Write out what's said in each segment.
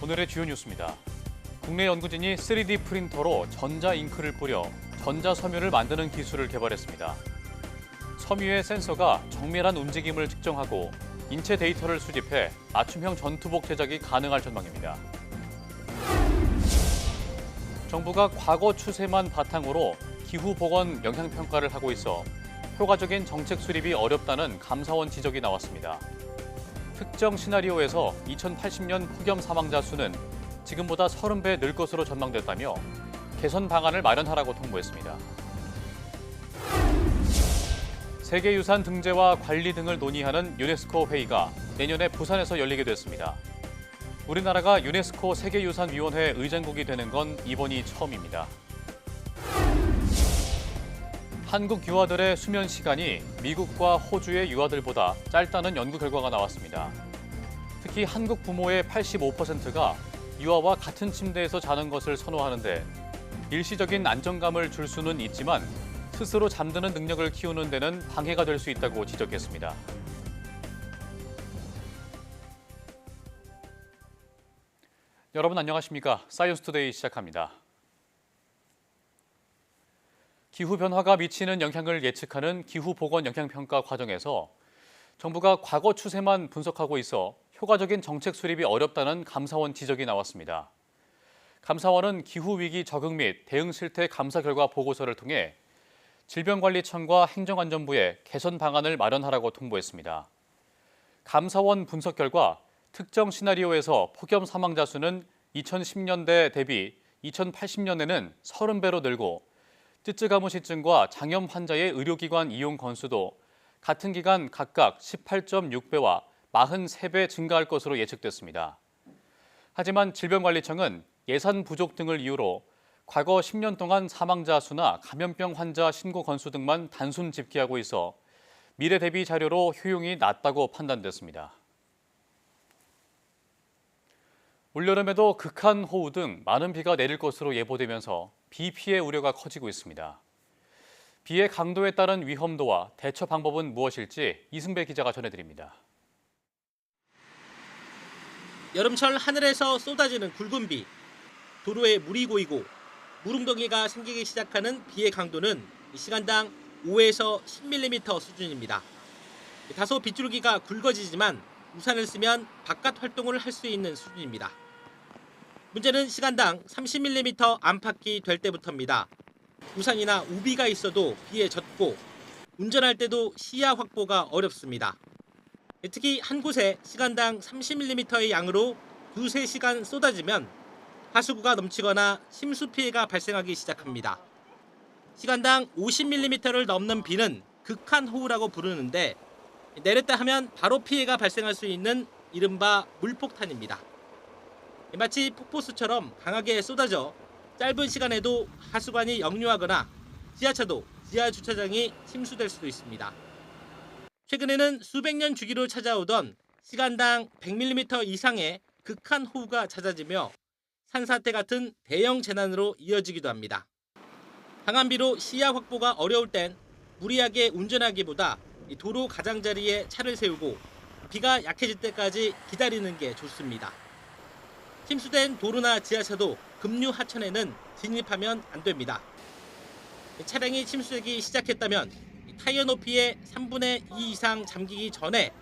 오늘의 주요 뉴스입니다. 국내 연구진이 3D 프린터로 전자 잉크를 뿌려 전자 섬유를 만드는 기술을 개발했습니다. 섬유의 센서가 정밀한 움직임을 측정하고 인체 데이터를 수집해 맞춤형 전투복 제작이 가능할 전망입니다. 정부가 과거 추세만 바탕으로 기후 보건 영향평가를 하고 있어 효과적인 정책 수립이 어렵다는 감사원 지적이 나왔습니다. 특정 시나리오에서 2080년 폭염 사망자 수는 지금보다 30배 늘 것으로 전망됐다며 개선 방안을 마련하라고 통보했습니다. 세계유산 등재와 관리 등을 논의하는 유네스코 회의가 내년에 부산에서 열리게 됐습니다. 우리나라가 유네스코 세계유산위원회 의장국이 되는 건 이번이 처음입니다. 한국 유아들의 수면 시간이 미국과 호주의 유아들보다 짧다는 연구 결과가 나왔습니다. 특히 한국 부모의 85%가 유아와 같은 침대에서 자는 것을 선호하는데 일시적인 안정감을 줄 수는 있지만 스스로 잠드는 능력을 키우는 데는 방해가 될 수 있다고 지적했습니다. 여러분 안녕하십니까? 사이언스투데이 시작합니다. 기후변화가 미치는 영향을 예측하는 기후보건 영향평가 과정에서 정부가 과거 추세만 분석하고 있어 효과적인 정책 수립이 어렵다는 감사원 지적이 나왔습니다. 감사원은 기후위기 적응 및 대응 실태 감사 결과 보고서를 통해 질병관리청과 행정안전부에 개선 방안을 마련하라고 통보했습니다. 감사원 분석 결과 특정 시나리오에서 폭염 사망자 수는 2010년대 대비 2080년에는 30배로 늘고 쯔쯔가무시증과 장염 환자의 의료기관 이용 건수도 같은 기간 각각 18.6배와 43배 증가할 것으로 예측됐습니다. 하지만 질병관리청은 예산 부족 등을 이유로 과거 10년 동안 사망자 수나 감염병 환자 신고 건수 등만 단순 집계하고 있어 미래 대비 자료로 효용이 낮다고 판단됐습니다. 올여름에도 극한 호우 등 많은 비가 내릴 것으로 예보되면서 비 피해 우려가 커지고 있습니다. 비의 강도에 따른 위험도와 대처 방법은 무엇일지 이승배 기자가 전해드립니다. 여름철 하늘에서 쏟아지는 굵은 비, 도로에 물이 고이고 물웅덩이가 생기기 시작하는 비의 강도는 시간당 5에서 10mm 수준입니다. 다소 빗줄기가 굵어지지만 우산을 쓰면 바깥 활동을 할 수 있는 수준입니다. 문제는 시간당 30mm 안팎이 될 때부터입니다. 우산이나 우비가 있어도 비에 젖고 운전할 때도 시야 확보가 어렵습니다. 특히 한 곳에 시간당 30mm의 양으로 2-3시간 쏟아지면 하수구가 넘치거나 침수 피해가 발생하기 시작합니다. 시간당 50mm를 넘는 비는 극한 호우라고 부르는데 내렸다 하면 바로 피해가 발생할 수 있는 이른바 물폭탄입니다. 마치 폭포수처럼 강하게 쏟아져 짧은 시간에도 하수관이 역류하거나 지하차도, 지하주차장이 침수될 수도 있습니다. 최근에는 수백 년 주기로 찾아오던 시간당 100mm 이상의 극한 호우가 잦아지며 산사태 같은 대형 재난으로 이어지기도 합니다. 강한 비로 시야 확보가 어려울 땐 무리하게 운전하기보다 도로 가장자리에 차를 세우고 비가 약해질 때까지 기다리는 게 좋습니다. 침수된 도로나 지하차도, 급류 하천에는 진입하면 안 됩니다. 차량이 침수되기 시작했다면 타이어 높이의 3분의 2 이상 잠기기 전에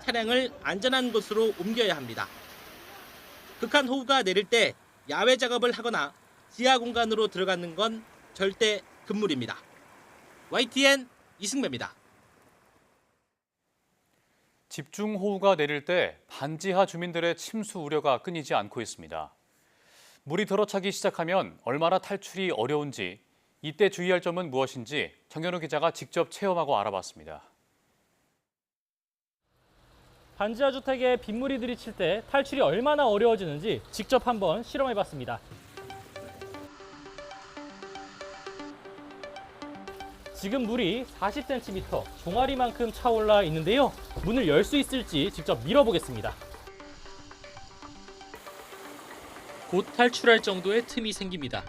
차량을 안전한 곳으로 옮겨야 합니다. 극한 호우가 내릴 때 야외 작업을 하거나 지하 공간으로 들어가는 건 절대 금물입니다. YTN 이승배입니다. 집중호우가 내릴 때 반지하 주민들의 침수 우려가 끊이지 않고 있습니다. 물이 들어차기 시작하면 얼마나 탈출이 어려운지, 이때 주의할 점은 무엇인지 정현우 기자가 직접 체험하고 알아봤습니다. 반지하 주택에 빗물이 들이칠 때 탈출이 얼마나 어려워지는지 직접 한번 실험해봤습니다. 지금 물이 40cm, 종아리만큼 차올라 있는데요. 문을 열 수 있을지 직접 밀어보겠습니다. 곧 탈출할 정도의 틈이 생깁니다.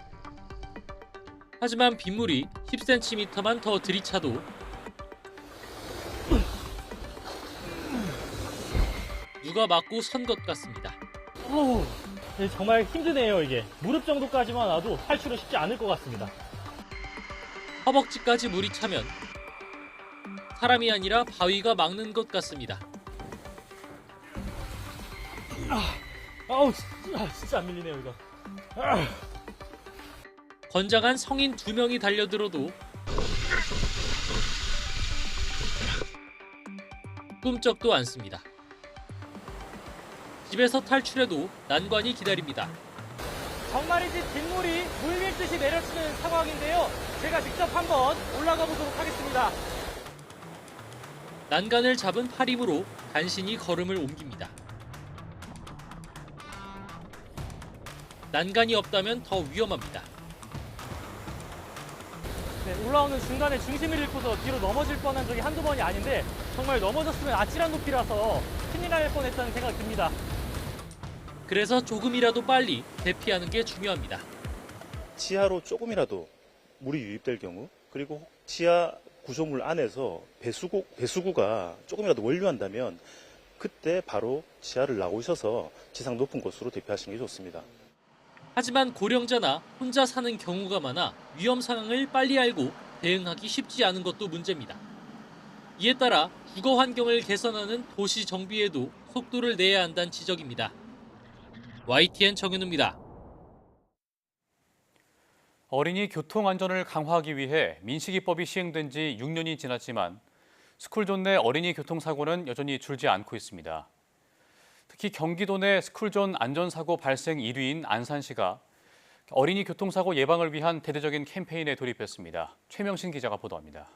하지만 빗물이 10cm만 더 들이차도 누가 막고 선 것 같습니다. 정말 힘드네요, 이게. 무릎 정도까지만 와도 탈출은 쉽지 않을 것 같습니다. 허벅지까지 물이 차면 사람이 아니라 바위가 막는 것 같습니다. 진짜 안 밀리네요, 이거. 건장한 성인 2명이 달려들어도 꿈쩍도 않습니다. 집에서 탈출해도 난관이 기다립니다. 정말이지 빗물이 물밀듯이 내려치는 상황인데요. 제가 직접 한번 올라가 보도록 하겠습니다. 난간을 잡은 팔 힘으로 간신히 걸음을 옮깁니다. 난간이 없다면 더 위험합니다. 올라오는 중간에 중심을 잃고서 뒤로 넘어질 뻔한 적이 한두 번이 아닌데 정말 넘어졌으면 아찔한 높이라서 큰일 날 뻔했다는 생각이 듭니다. 그래서 조금이라도 빨리 대피하는 게 중요합니다. 지하로 조금이라도 물이 유입될 경우, 그리고 지하 구조물 안에서 배수구가 조금이라도 원류한다면 그때 바로 지하를 나오셔서 지상 높은 곳으로 대피하시는 게 좋습니다. 하지만 고령자나 혼자 사는 경우가 많아 위험 상황을 빨리 알고 대응하기 쉽지 않은 것도 문제입니다. 이에 따라 주거 환경을 개선하는 도시 정비에도 속도를 내야 한다는 지적입니다. YTN 정윤우입니다. 어린이 교통 안전을 강화하기 위해 민식이법이 시행된 지 6년이 지났지만 스쿨존 내 어린이 교통사고는 여전히 줄지 않고 있습니다. 특히 경기도 내 스쿨존 안전사고 발생 1위인 안산시가 어린이 교통사고 예방을 위한 대대적인 캠페인에 돌입했습니다. 최명신 기자가 보도합니다.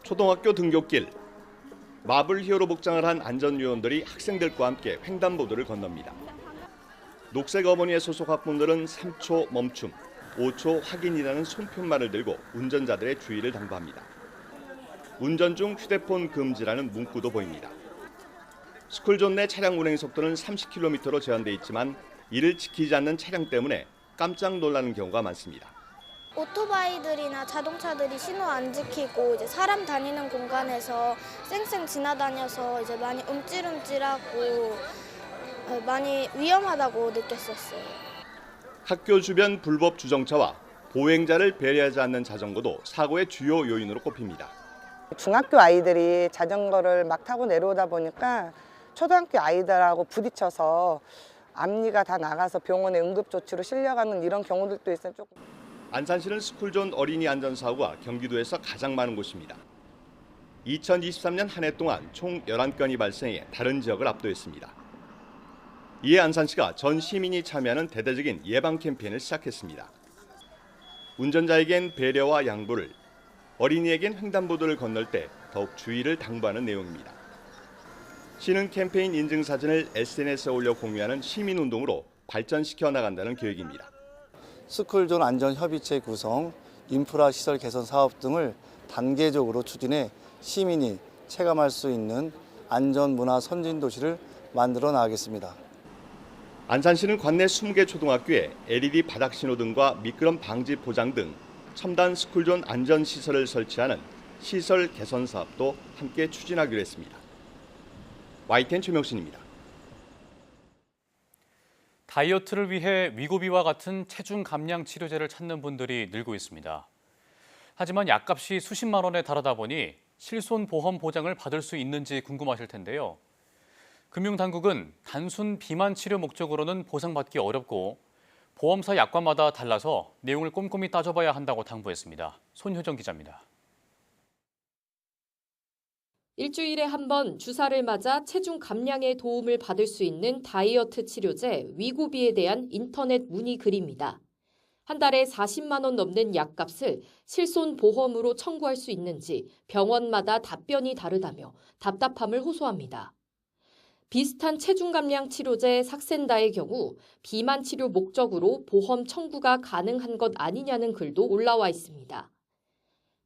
초등학교 등굣길, 마블 히어로 복장을 한 안전요원들이 학생들과 함께 횡단보도를 건넙니다. 녹색 어머니의 소속 학부모들은 3초 멈춤, 5초 확인이라는 손푯말을 들고 운전자들의 주의를 당부합니다. 운전 중 휴대폰 금지라는 문구도 보입니다. 스쿨존 내 차량 운행 속도는 30km로 제한돼 있지만 이를 지키지 않는 차량 때문에 깜짝 놀라는 경우가 많습니다. 오토바이들이나 자동차들이 신호 안 지키고 이제 사람 다니는 공간에서 쌩쌩 지나다녀서 이제 많이 움찔움찔하고 많이 위험하다고 느꼈었어요. 학교 주변 불법 주정차와 보행자를 배려하지 않는 자전거도 사고의 주요 요인으로 꼽힙니다. 중학교 아이들이 자전거를 막 타고 내려오다 보니까 초등학교 아이들하고 부딪혀서 앞니가 다 나가서 병원에 응급조치로 실려가는 이런 경우들도 있어요. 조금. 안산시는 스쿨존 어린이 안전사고가 경기도에서 가장 많은 곳입니다. 2023년 한 해 동안 총 11건이 발생해 다른 지역을 압도했습니다. 이에 안산시가 전 시민이 참여하는 대대적인 예방 캠페인을 시작했습니다. 운전자에겐 배려와 양보를, 어린이에겐 횡단보도를 건널 때 더욱 주의를 당부하는 내용입니다. 시는 캠페인 인증사진을 SNS에 올려 공유하는 시민운동으로 발전시켜 나간다는 계획입니다. 스쿨존 안전협의체 구성, 인프라 시설 개선 사업 등을 단계적으로 추진해 시민이 체감할 수 있는 안전문화 선진도시를 만들어 나가겠습니다. 안산시는 관내 20개 초등학교에 LED 바닥 신호등과 미끄럼 방지 포장 등 첨단 스쿨존 안전시설을 설치하는 시설 개선 사업도 함께 추진하기로 했습니다. YTN 최명신입니다. 다이어트를 위해 위고비와 같은 체중 감량 치료제를 찾는 분들이 늘고 있습니다. 하지만 약값이 수십만 원에 달하다 보니 실손보험 보장을 받을 수 있는지 궁금하실 텐데요. 금융당국은 단순 비만 치료 목적으로는 보상받기 어렵고 보험사 약관마다 달라서 내용을 꼼꼼히 따져봐야 한다고 당부했습니다. 손효정 기자입니다. 일주일에 한 번 주사를 맞아 체중 감량에 도움을 받을 수 있는 다이어트 치료제 위고비에 대한 인터넷 문의 글입니다. 한 달에 40만 원 넘는 약값을 실손보험으로 청구할 수 있는지 병원마다 답변이 다르다며 답답함을 호소합니다. 비슷한 체중 감량 치료제 삭센다의 경우 비만 치료 목적으로 보험 청구가 가능한 것 아니냐는 글도 올라와 있습니다.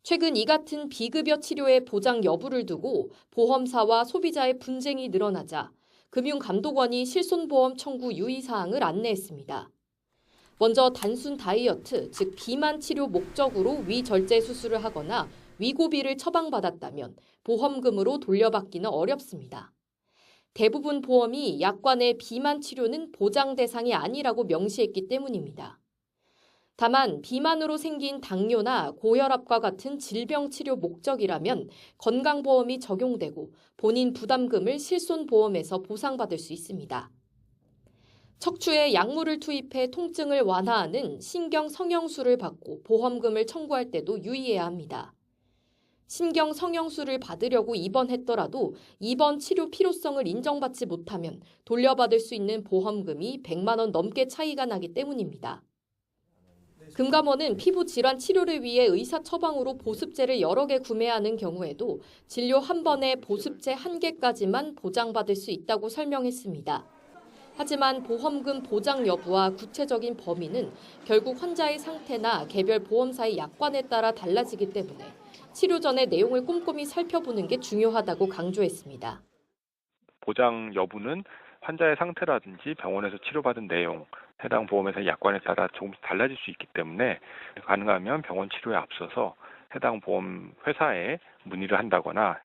최근 이 같은 비급여 치료의 보장 여부를 두고 보험사와 소비자의 분쟁이 늘어나자 금융감독원이 실손보험 청구 유의사항을 안내했습니다. 먼저 단순 다이어트, 즉 비만 치료 목적으로 위절제 수술을 하거나 위고비를 처방받았다면 보험금으로 돌려받기는 어렵습니다. 대부분 보험이 약관에 비만 치료는 보장 대상이 아니라고 명시했기 때문입니다. 다만 비만으로 생긴 당뇨나 고혈압과 같은 질병 치료 목적이라면 건강보험이 적용되고 본인 부담금을 실손보험에서 보상받을 수 있습니다. 척추에 약물을 투입해 통증을 완화하는 신경 성형술을 받고 보험금을 청구할 때도 유의해야 합니다. 신경 성형술을 받으려고 입원했더라도 입원 치료 필요성을 인정받지 못하면 돌려받을 수 있는 보험금이 100만 원 넘게 차이가 나기 때문입니다. 금감원은 피부 질환 치료를 위해 의사 처방으로 보습제를 여러 개 구매하는 경우에도 진료 한 번에 보습제 1개까지만 보장받을 수 있다고 설명했습니다. 하지만 보험금 보장 여부와 구체적인 범위는 결국 환자의 상태나 개별 보험사의 약관에 따라 달라지기 때문에 치료 전에 내용을 꼼꼼히 살펴보는 게 중요하다고 강조했습니다. 보장 여부는 환자의 상태라든지 병원에서 치료받은 내용, 해당 보험회사의 약관에 따라 조금씩 달라질 수 있기 때문에 가능하면 병원 치료에 앞서서 해당 보험 회사에 문의를 한다거나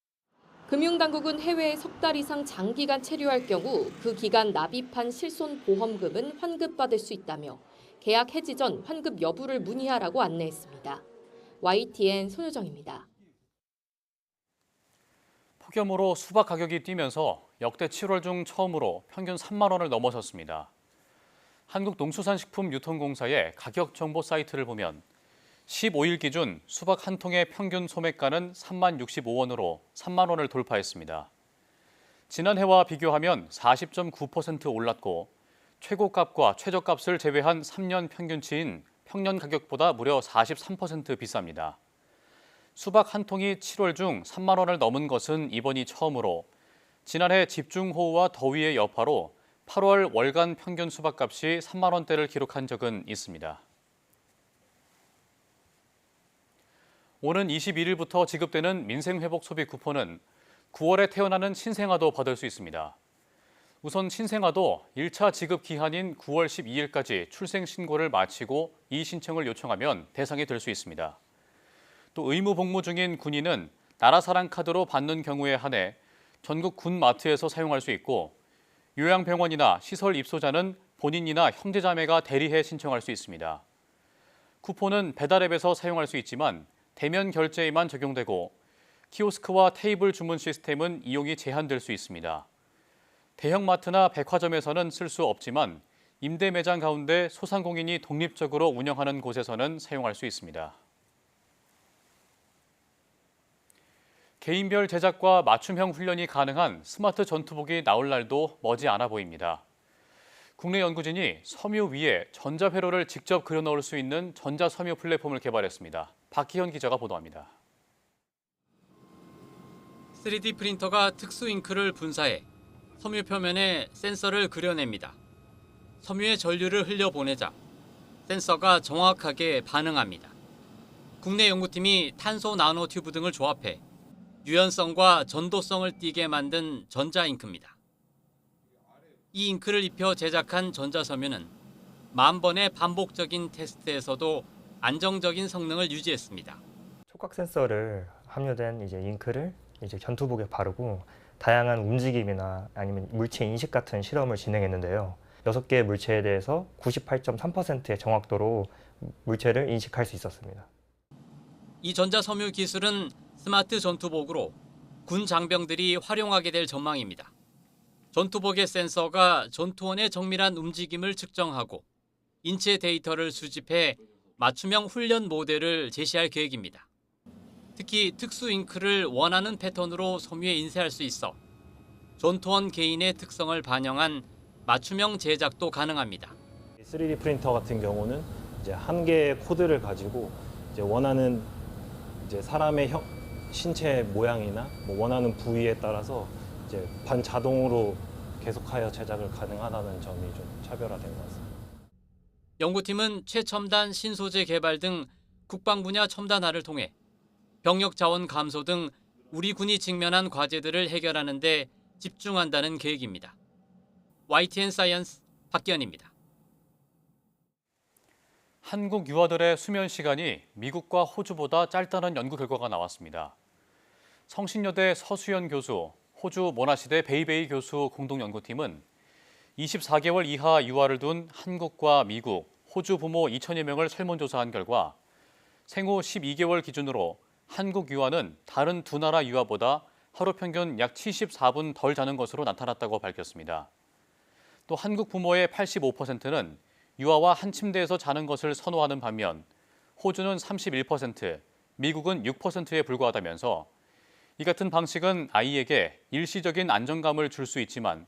금융당국은 해외에 석 달 이상 장기간 체류할 경우 그 기간 납입한 실손보험금은 환급받을 수 있다며 계약 해지 전 환급 여부를 문의하라고 안내했습니다. YTN 손효정입니다. 폭염으로 수박 가격이 뛰면서 역대 7월 중 처음으로 평균 3만 원을 넘어섰습니다. 한국농수산식품유통공사의 가격 정보 사이트를 보면 15일 기준 수박 한 통의 평균 소매가는 3만 65원으로 3만 원을 돌파했습니다. 지난해와 비교하면 40.9% 올랐고 최고값과 최저값을 제외한 3년 평균치인 평년 가격보다 무려 43% 비쌉니다. 수박 한 통이 7월 중 3만 원을 넘은 것은 이번이 처음으로 지난해 집중호우와 더위의 여파로 8월 월간 평균 수박값이 3만 원대를 기록한 적은 있습니다. 오는 21일부터 지급되는 민생회복 소비 쿠폰은 9월에 태어나는 신생아도 받을 수 있습니다. 우선 신생아도 1차 지급 기한인 9월 12일까지 출생 신고를 마치고 이 신청을 요청하면 대상이 될 수 있습니다. 또 의무 복무 중인 군인은 나라사랑 카드로 받는 경우에 한해 전국 군 마트에서 사용할 수 있고 요양병원이나 시설 입소자는 본인이나 형제자매가 대리해 신청할 수 있습니다. 쿠폰은 배달앱에서 사용할 수 있지만 대면 결제에만 적용되고 키오스크와 테이블 주문 시스템은 이용이 제한될 수 있습니다. 대형마트나 백화점에서는 쓸 수 없지만 임대 매장 가운데 소상공인이 독립적으로 운영하는 곳에서는 사용할 수 있습니다. 개인별 제작과 맞춤형 훈련이 가능한 스마트 전투복이 나올 날도 머지않아 보입니다. 국내 연구진이 섬유 위에 전자회로를 직접 그려넣을 수 있는 전자섬유 플랫폼을 개발했습니다. 박희현 기자가 보도합니다. 3D 프린터가 특수 잉크를 분사해 섬유 표면에 센서를 그려냅니다. 섬유의 전류를 흘려보내자 센서가 정확하게 반응합니다. 국내 연구팀이 탄소 나노튜브 등을 조합해 유연성과 전도성을 띠게 만든 전자잉크입니다. 이 잉크를 입혀 제작한 전자섬유는 10,000번의 반복적인 테스트에서도 안정적인 성능을 유지했습니다. 촉각 센서를 함유된 잉크를 전투복에 바르고 다양한 움직임이나 아니면 물체 인식 같은 실험을 진행했는데요. 6개의 물체에 대해서 98.3%의 정확도로 물체를 인식할 수 있었습니다. 이 전자섬유 기술은 스마트 전투복으로 군 장병들이 활용하게 될 전망입니다. 전투복의 센서가 전투원의 정밀한 움직임을 측정하고 인체 데이터를 수집해 맞춤형 훈련 모델을 제시할 계획입니다. 특히 특수 잉크를 원하는 패턴으로 섬유에 인쇄할 수 있어 전투원 개인의 특성을 반영한 맞춤형 제작도 가능합니다. 3D 프린터 같은 경우는 한 개의 코드를 가지고 원하는 사람의 신체 모양이나 원하는 부위에 따라서 반자동으로 계속하여 제작을 가능하다는 점이 좀 차별화된 것 같습니다. 연구팀은 최첨단 신소재 개발 등 국방 분야 첨단화를 통해 병력 자원 감소 등 우리 군이 직면한 과제들을 해결하는 데 집중한다는 계획입니다. YTN 사이언스 박기현입니다. 한국 유아들의 수면 시간이 미국과 호주보다 짧다는 연구 결과가 나왔습니다. 성신여대 서수연 교수, 호주 모나시대 베이베이 교수 공동연구팀은 24개월 이하 유아를 둔 한국과 미국, 호주 부모 2천여 명을 설문조사한 결과 생후 12개월 기준으로 한국 유아는 다른 두 나라 유아보다 하루 평균 약 74분 덜 자는 것으로 나타났다고 밝혔습니다. 또 한국 부모의 85%는 유아와 한 침대에서 자는 것을 선호하는 반면 호주는 31%, 미국은 6%에 불과하다면서 이 같은 방식은 아이에게 일시적인 안정감을 줄 수 있지만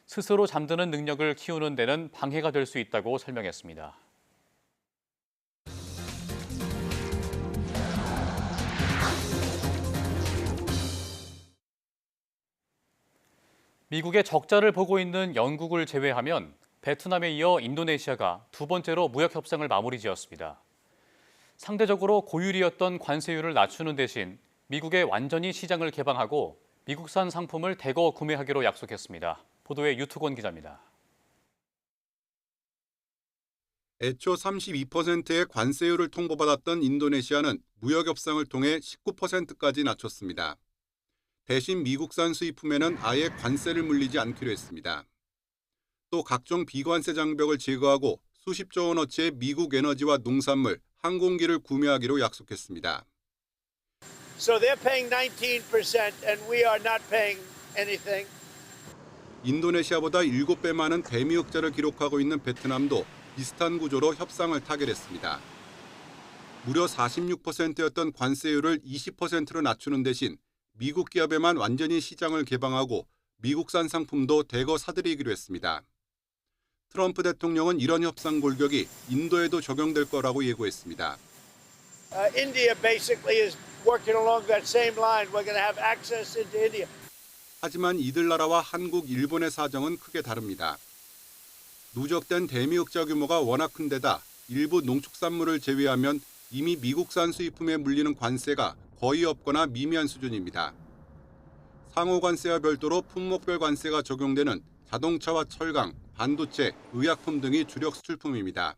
스스로 잠드는 능력을 키우는 데는 방해가 될 수 있다고 설명했습니다. 미국의 적자를 보고 있는 영국을 제외하면 베트남에 이어 인도네시아가 두 번째로 무역 협상을 마무리 지었습니다. 상대적으로 고율이었던 관세율을 낮추는 대신 미국에 완전히 시장을 개방하고 미국산 상품을 대거 구매하기로 약속했습니다. 보도에 유투곤 기자입니다. 애초 32%의 관세율을 통보받았던 인도네시아는 무역 협상을 통해 19%까지 낮췄습니다. 대신 미국산 수입품에는 아예 관세를 물리지 않기로 했습니다. 또 각종 비관세 장벽을 제거하고 수십조 원어치의 미국 에너지와 농산물, 항공기를 구매하기로 약속했습니다. So they're paying 19% and we are not paying anything. 인도네시아보다 7배 많은 대미흑자를 기록하고 있는 베트남도 비슷한 구조로 협상을 타결했습니다. 무려 46%였던 관세율을 20%로 낮추는 대신 미국 기업에만 완전히 시장을 개방하고 미국산 상품도 대거 사들이기로 했습니다. 트럼프 대통령은 이런 협상 골격이 인도에도 적용될 거라고 예고했습니다. India basically is working along that same line. We're going to have access into India. 하지만 이들 나라와 한국, 일본의 사정은 크게 다릅니다. 누적된 대미흑자 규모가 워낙 큰 데다 일부 농축산물을 제외하면 이미 미국산 수입품에 물리는 관세가 거의 없거나 미미한 수준입니다. 상호 관세와 별도로 품목별 관세가 적용되는 자동차와 철강, 반도체, 의약품 등이 주력 수출품입니다.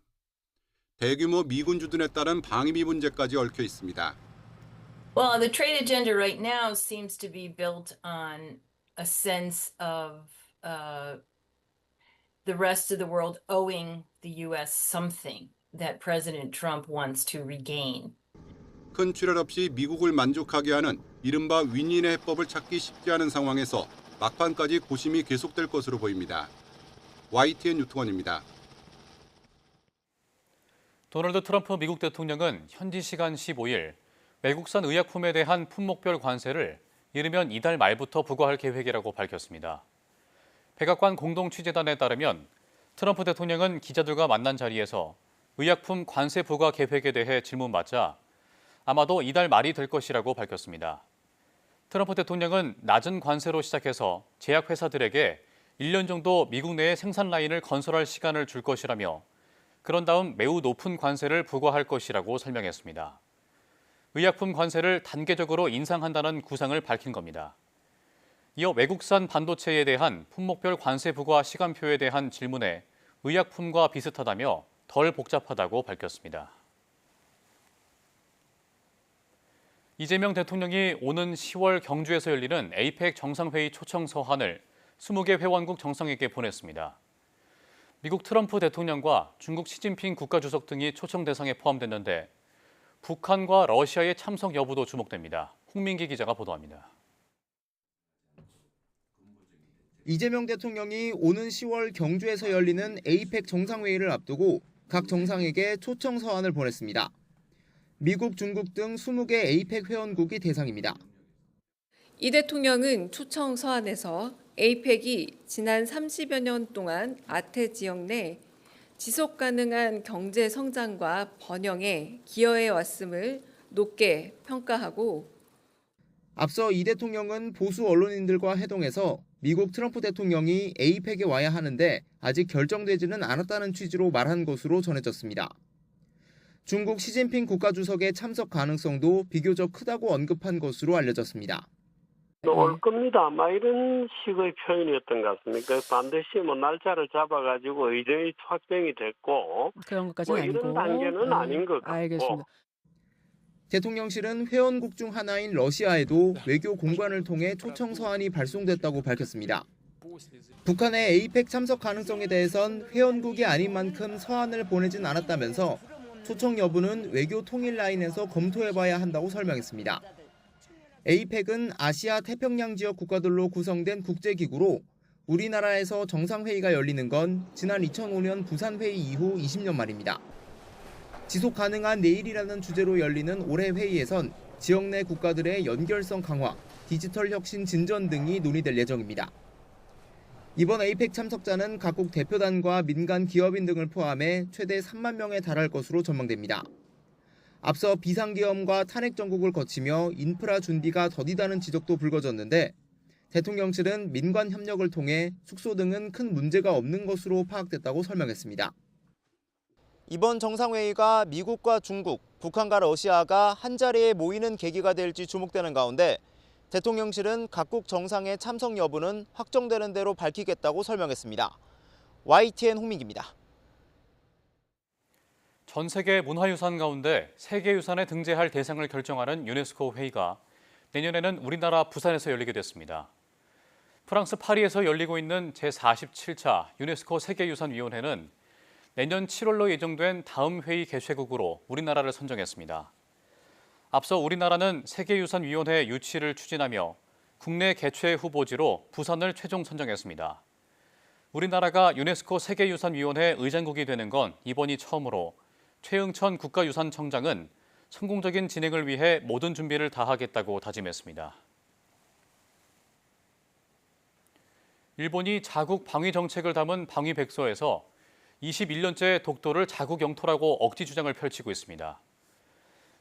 대규모 미군 주둔에 따른 방위비 문제까지 얽혀 있습니다. Well, the trade agenda right now seems to be built on a sense of the rest of the world owing the U.S. something that President Trump wants to regain. 큰 출혈 없이 미국을 만족하게 하는 이른바 윈윈의 해법을 찾기 쉽지 않은 상황에서 막판까지 고심이 계속될 것으로 보입니다. YTN 유투건입니다. 도널드 트럼프 미국 대통령은 현지 시간 15일 외국산 의약품에 대한 품목별 관세를 이르면 이달 말부터 부과할 계획이라고 밝혔습니다. 백악관 공동취재단에 따르면 트럼프 대통령은 기자들과 만난 자리에서 의약품 관세 부과 계획에 대해 질문받자 아마도 이달 말이 될 것이라고 밝혔습니다. 트럼프 대통령은 낮은 관세로 시작해서 제약회사들에게 1년 정도 미국 내에 생산 라인을 건설할 시간을 줄 것이라며 그런 다음 매우 높은 관세를 부과할 것이라고 설명했습니다. 의약품 관세를 단계적으로 인상한다는 구상을 밝힌 겁니다. 이어 외국산 반도체에 대한 품목별 관세 부과 시간표에 대한 질문에 의약품과 비슷하다며 덜 복잡하다고 밝혔습니다. 이재명 대통령이 오는 10월 경주에서 열리는 에이펙 정상회의 초청 서한을 20개 회원국 정상에게 보냈습니다. 미국 트럼프 대통령과 중국 시진핑 국가주석 등이 초청 대상에 포함됐는데 북한과 러시아의 참석 여부도 주목됩니다. 홍민기 기자가 보도합니다. 이재명 대통령이 오는 10월 경주에서 열리는 에이펙 정상회의를 앞두고 각 정상에게 초청 서한을 보냈습니다. 미국, 중국 등 20개 에이펙 회원국이 대상입니다. 이 대통령은 초청 서한에서 에이펙이 지난 30여 년 동안 아태 지역 내 지속 가능한 경제 성장과 번영에 기여해 왔음을 높게 평가하고 앞서 이 대통령은 보수 언론인들과 회동해서 미국 트럼프 대통령이 에이펙에 와야 하는데 아직 결정되지는 않았다는 취지로 말한 것으로 전해졌습니다. 중국 시진핑 국가주석의 참석 가능성도 비교적 크다고 언급한 것으로 알려졌습니다. 올 겁니다. 이런 식의 표현이었던 것 같습니다. 반드시 날짜를 잡아가지고 의전이 확정이 됐고 그런 것까지는 이런 아니고. 단계는 아닌 것 같고. 알겠습니다. 대통령실은 회원국 중 하나인 러시아에도 외교 공관을 통해 초청 서한이 발송됐다고 밝혔습니다. 북한의 에이펙 참석 가능성에 대해선 회원국이 아닌 만큼 서한을 보내진 않았다면서 초청 여부는 외교 통일 라인에서 검토해봐야 한다고 설명했습니다. 에이펙은 아시아 태평양 지역 국가들로 구성된 국제기구로 우리나라에서 정상회의가 열리는 건 지난 2005년 부산회의 이후 20년 만입니다. 지속 가능한 내일이라는 주제로 열리는 올해 회의에선 지역 내 국가들의 연결성 강화, 디지털 혁신 진전 등이 논의될 예정입니다. 이번 에이펙 참석자는 각국 대표단과 민간 기업인 등을 포함해 최대 3만 명에 달할 것으로 전망됩니다. 앞서 비상계엄과 탄핵 정국을 거치며 인프라 준비가 더디다는 지적도 불거졌는데 대통령실은 민관 협력을 통해 숙소 등은 큰 문제가 없는 것으로 파악됐다고 설명했습니다. 이번 정상회의가 미국과 중국, 북한과 러시아가 한자리에 모이는 계기가 될지 주목되는 가운데 대통령실은 각국 정상의 참석 여부는 확정되는 대로 밝히겠다고 설명했습니다. YTN 홍민기입니다. 전 세계 문화유산 가운데 세계유산에 등재할 대상을 결정하는 유네스코 회의가 내년에는 우리나라 부산에서 열리게 됐습니다. 프랑스 파리에서 열리고 있는 제47차 유네스코 세계유산위원회는 내년 7월로 예정된 다음 회의 개최국으로 우리나라를 선정했습니다. 앞서 우리나라는 세계유산위원회 유치를 추진하며 국내 개최 후보지로 부산을 최종 선정했습니다. 우리나라가 유네스코 세계유산위원회 의장국이 되는 건 이번이 처음으로 최응천 국가유산청장은 성공적인 진행을 위해 모든 준비를 다하겠다고 다짐했습니다. 일본이 자국 방위 정책을 담은 방위 백서에서 21년째 독도를 자국 영토라고 억지 주장을 펼치고 있습니다.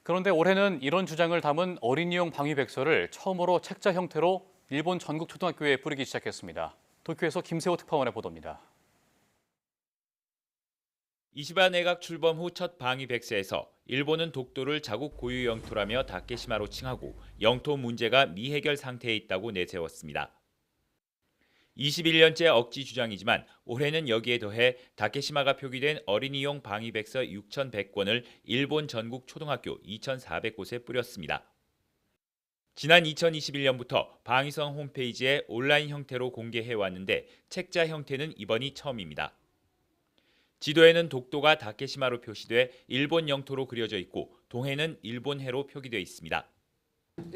그런데 올해는 이런 주장을 담은 어린이용 방위 백서를 처음으로 책자 형태로 일본 전국 초등학교에 뿌리기 시작했습니다. 도쿄에서 김세호 특파원의 보도입니다. 이시바 내각 출범 후 첫 방위 백서에서 일본은 독도를 자국 고유 영토라며 다케시마로 칭하고 영토 문제가 미해결 상태에 있다고 내세웠습니다. 21년째 억지 주장이지만 올해는 여기에 더해 다케시마가 표기된 어린이용 방위 백서 6,100권을 일본 전국 초등학교 2,400곳에 뿌렸습니다. 지난 2021년부터 방위성 홈페이지에 온라인 형태로 공개해왔는데 책자 형태는 이번이 처음입니다. 지도에는 독도가 다케시마로 표시돼 일본 영토로 그려져 있고 동해는 일본해로 표기되어 있습니다.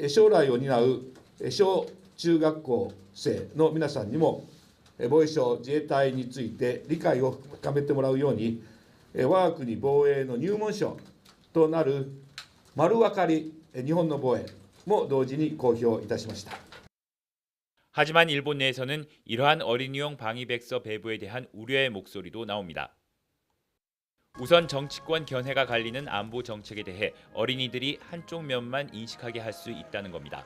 将来を担う小中学校生の皆さんにも防衛省自衛隊について理解を深めてもらうように我が国防衛の入門書となる丸分かり日本の防衛も同時に公表いたしました。 하지만 일본 내에서는 이러한 어린이용 방위 백서 배부에 대한 우려의 목소리도 나옵니다. 우선 정치권 견해가 갈리는 안보 정책에 대해 어린이들이 한쪽 면만 인식하게 할 수 있다는 겁니다.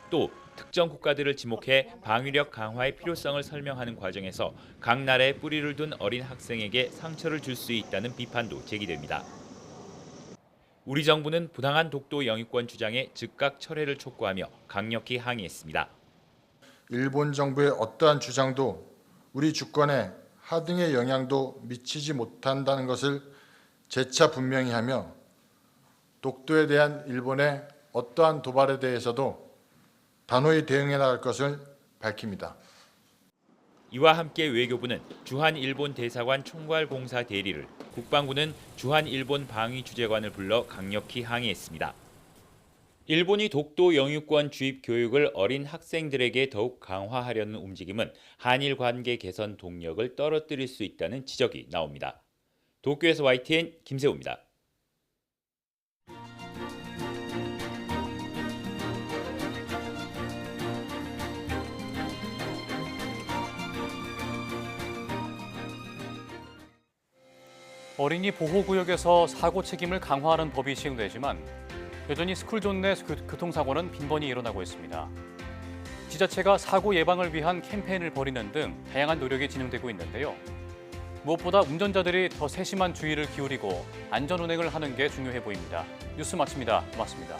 또 특정 국가들을 지목해 방위력 강화의 필요성을 설명하는 과정에서 각 나라에 뿌리를 둔 어린 학생에게 상처를 줄 수 있다는 비판도 제기됩니다. 우리 정부는 부당한 독도 영유권 주장에 즉각 철회를 촉구하며 강력히 항의했습니다. 일본 정부의 어떠한 주장도 우리 주권에 하등의 영향도 미치지 못한다는 것을 재차 분명히 하며 독도에 대한 일본의 어떠한 도발에 대해서도 단호히 대응해 나갈 것을 밝힙니다. 이와 함께 외교부는 주한 일본 대사관 총괄 공사 대리를, 국방부는 주한 일본 방위 주재관을 불러 강력히 항의했습니다. 일본이 독도 영유권 주입 교육을 어린 학생들에게 더욱 강화하려는 움직임은 한일 관계 개선 동력을 떨어뜨릴 수 있다는 지적이 나옵니다. 도쿄에서 YTN 김세호입니다. 어린이 보호구역에서 사고 책임을 강화하는 법이 시행되지만 여전히 스쿨존 내 교통사고는 빈번히 일어나고 있습니다. 지자체가 사고 예방을 위한 캠페인을 벌이는 등 다양한 노력이 진행되고 있는데요. 무엇보다 운전자들이 더 세심한 주의를 기울이고 안전운행을 하는 게 중요해 보입니다. 뉴스 마칩니다. 고맙습니다.